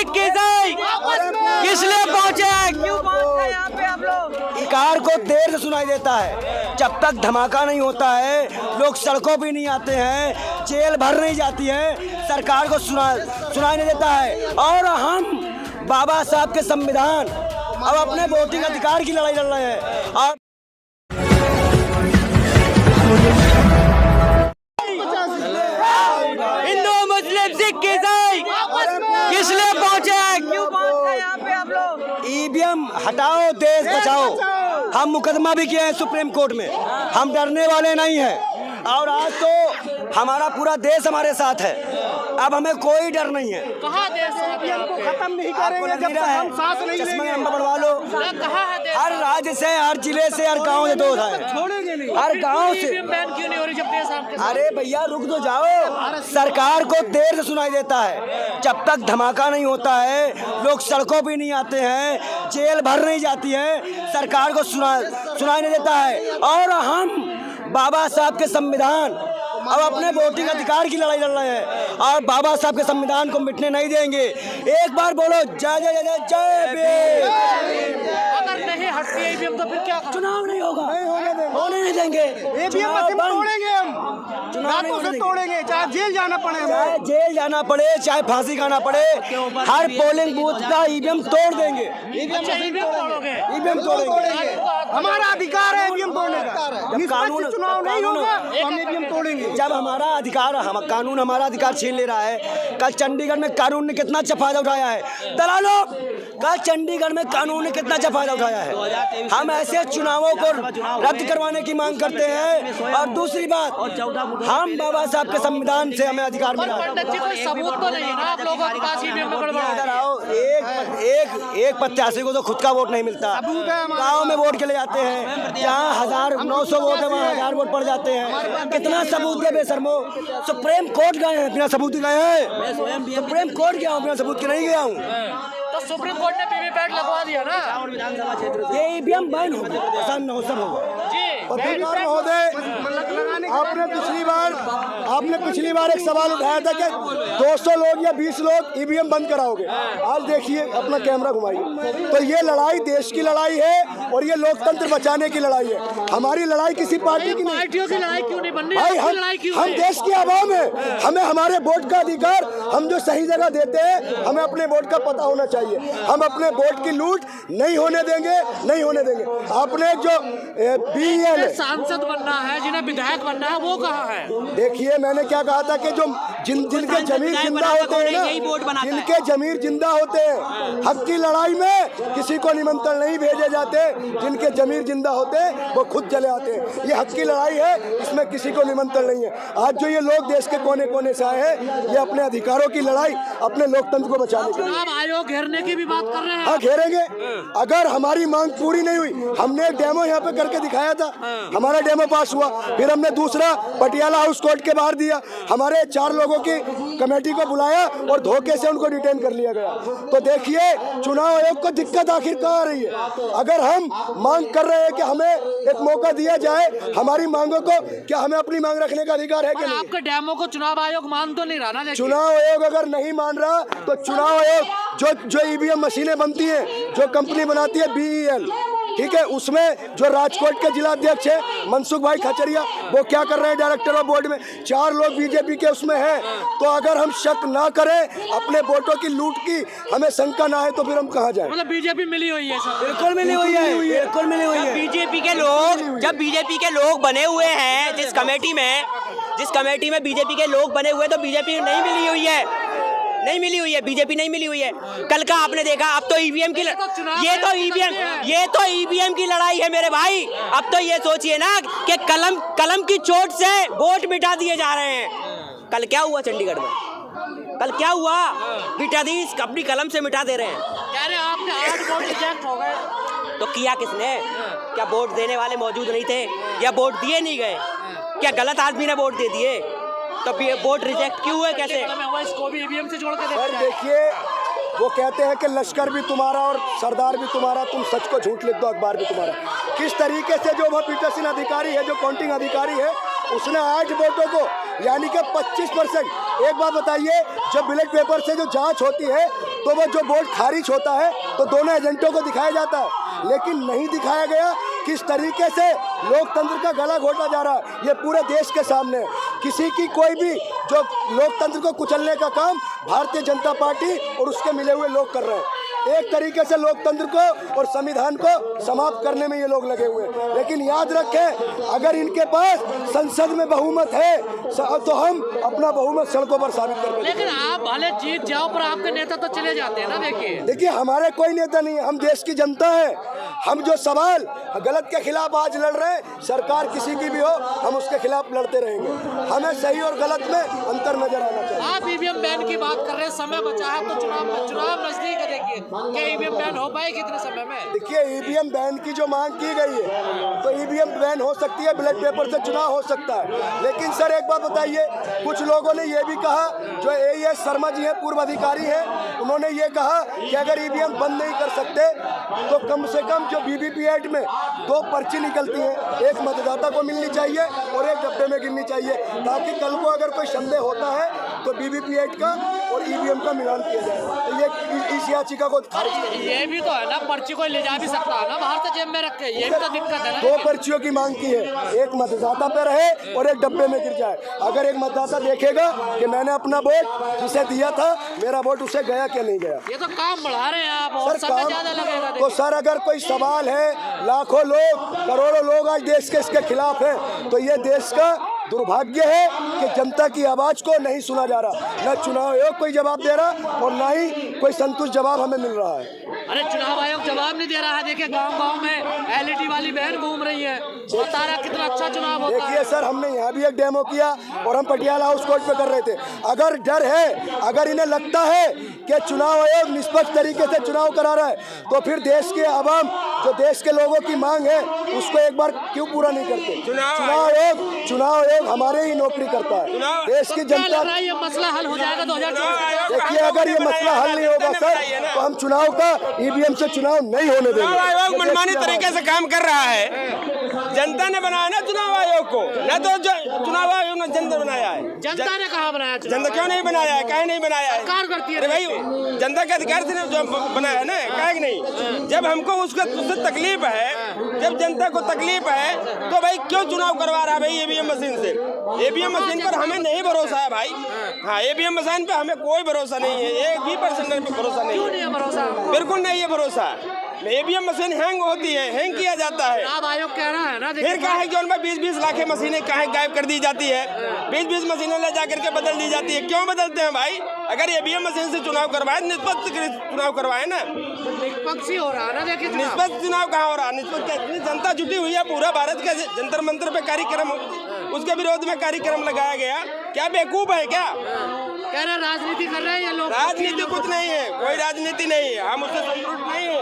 सिक्के से किस लिए पहुंचे हैं, क्यों पहुंचे यहाँ पे आप लोग? कार को देर से सुनाई देता है, जब तक धमाका नहीं होता है लोग सड़कों पे नहीं आते हैं, जेल भर नहीं जाती है, सरकार को सुनाई नहीं देता है। और हम बाबा साहब के संविधान अब अपने वोटिंग अधिकार की लड़ाई लड़ रहे हैं। और हिंदू मुस्लिम सिख ईसाई किस लिए पहुंचे हैं, क्यों पहुंचे यहाँ पे आप लोग? ईवीएम हटाओ, देश बचाओ। हम मुकदमा भी किए हैं सुप्रीम कोर्ट में, हम डरने वाले नहीं हैं। और आज तो हमारा पूरा देश हमारे साथ है, अब हमें कोई डर नहीं है। कहाँ देश को खत्म नहीं करेंगे जब तक हम सांस नहीं लेंगे। नंबर बढ़वा लो, कहाँ है देश? हर राज्य से, हर जिले से, हर गांव से दोस्त है, छोड़ेंगे नहीं। हर गांव से। बैन क्यों नहीं हो रही जब देश आपके साथ? अरे भैया रुक तो जाओ, सरकार को देर से सुनाई देता है, जब तक धमाका नहीं होता है लोग सड़कों पे नहीं आते हैं, जेल भर नहीं जाती है, सरकार को सुनाई नहीं देता है। और हम बाबा साहब के संविधान अब अपने वोटिंग अधिकार की लड़ाई लड़ रहे हैं, और बाबा साहब के संविधान को मिटने नहीं देंगे। एक बार बोलो जय जय जय जय भीम। अगर नहीं हटती है ईवीएम तो फिर क्या? चुनाव नहीं होगा, होने नहीं देंगे। ईवीएम मशीन तोड़ेंगे हम, दांतों से तोड़ेंगे, चाहे जेल जाना पड़े, चाहे जेल जाना पड़े, चाहे फांसी खाना पड़े, हर पोलिंग बूथ का ईवीएम तोड़ देंगे। ईवीएम तोड़ोगे? ईवीएम तोड़ेंगे, हमारा अधिकार है ईवीएम तोड़ने का। कानून चुनाव नहीं होगा हम ईवीएम तोड़ेंगे। जब हमारा अधिकार, कानून हमारा अधिकार छीन ले रहा है। कल चंडीगढ़ में कानून ने कितना अच्छा फायदा उठाया है दलालों, कल चंडीगढ़ में कानून ने कितना अच्छा फायदा उठाया है। हम ऐसे चुनावों को रद्द करवाने की मांग करते हैं। और दूसरी बात, हम बाबा साहब के संविधान से हमें अधिकार मिला है। पंडित जी कोई सबूत तो नहीं है ना आप लोगों के पास ईवीएम में गड़बड़ इधर है? आओ, एक प्रत्याशी को तो खुद का वोट नहीं मिलता, गांव में वोट के लिए जाते हैं, जहाँ 1900 वोट है वहाँ 1000 वोट पड़ जाते हैं। कितना सबूत दे बेशर्मो? सुप्रीम कोर्ट गए हैं, बिना सबूत गए हैं। सुप्रीम कोर्ट गया हूँ, बिना सबूत के नहीं गया हूँ। तो सुप्रीम कोर्ट ने वीवीपैट लगवा दिया ना, ये ईवीएम बैन होगा, आसान न हो, सब होगा। जी पत्रकार महोदय, आपने पिछली बार एक सवाल उठाया था कि 200 लोग या 20 लोग ईवीएम बंद कराओगे। आज देखिए, अपना कैमरा घुमाइए, तो ये लड़ाई देश की लड़ाई है और ये लोकतंत्र बचाने की लड़ाई है। हमारी लड़ाई किसी पार्टी की नहीं। पार्टियों की लड़ाई क्यों नहीं बननी? भाई लड़ाई क्यों हम है? देश की आवाम है, हमें हमारे वोट का अधिकार, हम जो सही जगह देते हैं, हमें अपने वोट का पता होना चाहिए। हम अपने वोट की लूट नहीं होने देंगे, नहीं होने देंगे। आपने जो BEL सांसद बनना है, जिन्हें विधायक बनना है, वो कहाँ है? देखिए, मैंने क्या कहा था कि जो जिनके जमीर जिंदा होते हैं ना, जिनके जमीर जिंदा होते हैं, हक की लड़ाई में किसी को निमंत्रण नहीं भेजे जाते। जिनके जमीर जिंदा होते हैं वो खुद चले आते हैं। ये हक की लड़ाई है, इसमें किसी को निमंत्रण नहीं है। आज जो ये लोग देश के कोने कोने से आए हैं, ये अपने अधिकारों की लड़ाई, अपने लोकतंत्र को बचाने के लिए। चुनाव आयोग घेरने की भी बात कर रहे हैं। हाँ, घेरेंगे। अगर हमारी मांग पूरी नहीं हुई, हमने एक डेमो यहाँ पे करके दिखाया था, हमारा डेमो पास हुआ, फिर हमने दूसरा पटियाला हाउस कोर्ट के बाहर दिया, हमारे 4 लोगों की कमेटी को बुलाया और धोखे से उनको डिटेन कर लिया गया। तो देखिए, चुनाव आयोग को दिक्कत आखिर कहाँ आ रही है? अगर हम मांग कर रहे हैं कि हमें एक मौका दिया जाए हमारी मांगों को, क्या हमें अपनी मांग रखने का अधिकार है कि नहीं? आपके डेमो को चुनाव आयोग मान तो नहीं रहा ना? चुनाव आयोग अगर नहीं मान रहा तो चुनाव आयोग जो ईवीएम मशीनें बनती हैं, जो कंपनी बनाती है BEL, ठीक है, उसमें जो राजकोट के जिलाध्यक्ष है मनसुख भाई खचरिया, वो क्या कर रहे हैं डायरेक्टर ऑफ बोर्ड में? 4 लोग बीजेपी के उसमें हैं। तो अगर हम शक ना करें, अपने वोटों की लूट की हमें शंका ना है, तो फिर हम कहाँ जाएं? मतलब बीजेपी मिली हुई है सर? बिल्कुल मिली हुई है, बिल्कुल मिली हुई है। बीजेपी के लोग बने हुए हैं, जिस कमेटी में बीजेपी के लोग बने हुए, तो बीजेपी नहीं मिली हुई है, नहीं मिली हुई है, बीजेपी नहीं मिली हुई है। कल का आपने देखा, अब तो ईवीएम की ये तो ईवीएम की लड़ाई है मेरे भाई। अब तो ये सोचिए ना कि कलम की चोट से वोट मिटा दिए जा रहे हैं। कल क्या हुआ चंडीगढ़ में? कल क्या हुआ? मिटा दी, अपनी कलम से मिटा दे रहे हैं। कह रहे आपके 8 वोट रिजेक्ट हो गए। तो किया किसने? क्या वोट देने वाले मौजूद नहीं थे, या वोट दिए नहीं गए? क्या गलत आदमी ने वोट दे दिए? तो वोट रिजेक्ट क्यों हुए? कैसे? इसको भी ईवीएम से जोड़ के सर देखिए, वो कहते हैं कि लश्कर भी तुम्हारा और सरदार भी तुम्हारा, तुम सच को झूठ लिख दो, अखबार भी तुम्हारा। किस तरीके से जो वह पीटरसन अधिकारी है, जो काउंटिंग अधिकारी है, उसने 8 वोटों को, यानी कि 25% एक बात बताइए, जब बैलेट पेपर से जो जांच होती है तो वो जो वोट खारिज होता है तो दोनों एजेंटों को दिखाया जाता है, लेकिन नहीं दिखाया गया। किस तरीके से लोकतंत्र का गला घोटा जा रहा है ये पूरे देश के सामने है। किसी की कोई भी जो लोकतंत्र को कुचलने का काम भारतीय जनता पार्टी और उसके मिले हुए लोग कर रहे हैं। एक तरीके से लोकतंत्र को और संविधान को समाप्त करने में ये लोग लगे हुए हैं। लेकिन याद रखें, अगर इनके पास संसद में बहुमत है तो हम अपना बहुमत सड़कों पर साबित करेंगे। लेकिन आप भले जीत जाओ पर आपके नेता तो चले जाते हैं ना। देखिए हमारे कोई नेता नहीं है, हम देश की जनता है। हम जो सवाल गलत के खिलाफ आज लड़ रहे हैं, सरकार किसी की भी हो, हम उसके खिलाफ लड़ते रहेंगे। हमें सही और गलत में अंतर नजर आना चाहिए। आप ईवीएम बैन की बात कर रहे हैं, समय बचा है तो चुनाव नजदीक है। देखिए क्या ईवीएम बैन हो पाए कितने समय में? देखिए, ईवीएम बैन की जो मांग की गई है तो ईवीएम बैन हो सकती है, बैलेट पेपर से चुनाव हो सकता है। लेकिन सर एक बात बताइए, कुछ लोगों ने ये भी कहा, जो AES शर्मा जी हैं, पूर्व अधिकारी हैं, उन्होंने ये कहा कि अगर ईवीएम बंद नहीं कर सकते तो कम से कम जो वीवीपैट में 2 पर्ची निकलती हैं, एक मतदाता को मिलनी चाहिए और एक डब्बे में गिननी चाहिए, ताकि कल को अगर कोई संदेह होता है तो वीवीपैट का और ईवीएम का मिलान किया जाए। तो ये इस याचिका को खारिज कर दिया। ये भी तो है ना, पर्ची कोई ले जा भी सकता है ना बाहर से जेब में रख के, ये भी तो दिक्कत है ना। 2 पर्चियों की मांग की है, एक मतदाता पे रहे और एक डब्बे में गिर जाए। अगर एक मतदाता देखेगा कि मैंने अपना वोट जिसे दिया था, मेरा वोट उसे गया क्या नहीं गया। ये तो काम बढ़ा रहे हैं आप, और समय ज्यादा लगेगा। तो सर अगर कोई सवाल है, लाखों लोग, करोड़ों लोग आज देश के इसके खिलाफ हैं, तो ये देश का दुर्भाग्य है कि जनता की आवाज को नहीं सुना जा रहा। न चुनाव आयोग कोई जवाब दे रहा और न ही कोई संतुष्ट जवाब हमें मिल रहा है। अरे चुनाव आयोग जवाब नहीं दे रहा है। देखिए गांव-गांव में LED वाली बहन घूम रही है, बता रहा कितना अच्छा चुनाव होता है। देखिए सर, हमने यहाँ भी एक डेमो किया और हम पटियाला हाउस कोर्ट पे कर रहे थे। अगर डर है, अगर इन्हें लगता है कि चुनाव आयोग निष्पक्ष तरीके से चुनाव करा रहा है, तो फिर देश के आवाम, जो देश के लोगों की मांग है, उसको एक बार क्यों पूरा नहीं करते? चुनाव आयोग हमारे ही नौकरी करता है। देश की जनता, ये मसला हल हो जाएगा 2024। देखिए अगर ये मसला हल नहीं होगा सर, तो हम चुनाव का ईवीएम से चुनाव नहीं होने देंगे। चुनाव आयोग मनमानी तरीके से काम कर रहा है। जनता ने बनाया ना चुनाव आयोग को, न तो चुनाव आयोग ने जनता बनाया है। जनता ने कहा बनाया? जनता क्यों नहीं बनाया है? काहे नहीं बनाया है? सरकार करती है। अरे भाई, जनता के अधिकार से जो बनाया है ना, काहे नहीं? जब हमको उससे तकलीफ है, जब जनता को तकलीफ है, तो भाई क्यों चुनाव करवा रहा है भाई ईवीएम मशीन से? ईवीएम मशीन पर हमें नहीं भरोसा है भाई। हाँ, ईवीएम मशीन पे हमें कोई भरोसा नहीं है, 1% पे भरोसा नहीं है। क्यों नहीं है भरोसा? बिल्कुल नहीं है भरोसा। ईवीएम मशीन हैंग होती है, हैंग किया जाता है। चुनाव आयोग कह रहा है ना। फिर कहा है कि उनमें 20-20 लाख मशीनें कहाँ गायब कर दी जाती है, 20-20 मशीनें ले जाकर के बदल दी जाती है। क्यों बदलते हैं भाई? अगर ईवीएम मशीन से चुनाव करवाए, निष्पक्ष चुनाव करवाए ना। निष्पक्ष ही हो रहा है ना। देखिए निष्पक्ष चुनाव कहाँ हो रहा है? निष्पक्ष इतनी जनता जुटी हुई है, पूरा भारत के जंतर मंतर पे कार्यक्रम, उसके विरोध में कार्यक्रम लगाया गया। क्या बेवकूफ है क्या? कह रहे राजनीति कर रहे हैं ये लोग। राजनीति कुछ नहीं है, कोई राजनीति नहीं है, हम उससे संतुष्ट नहीं है।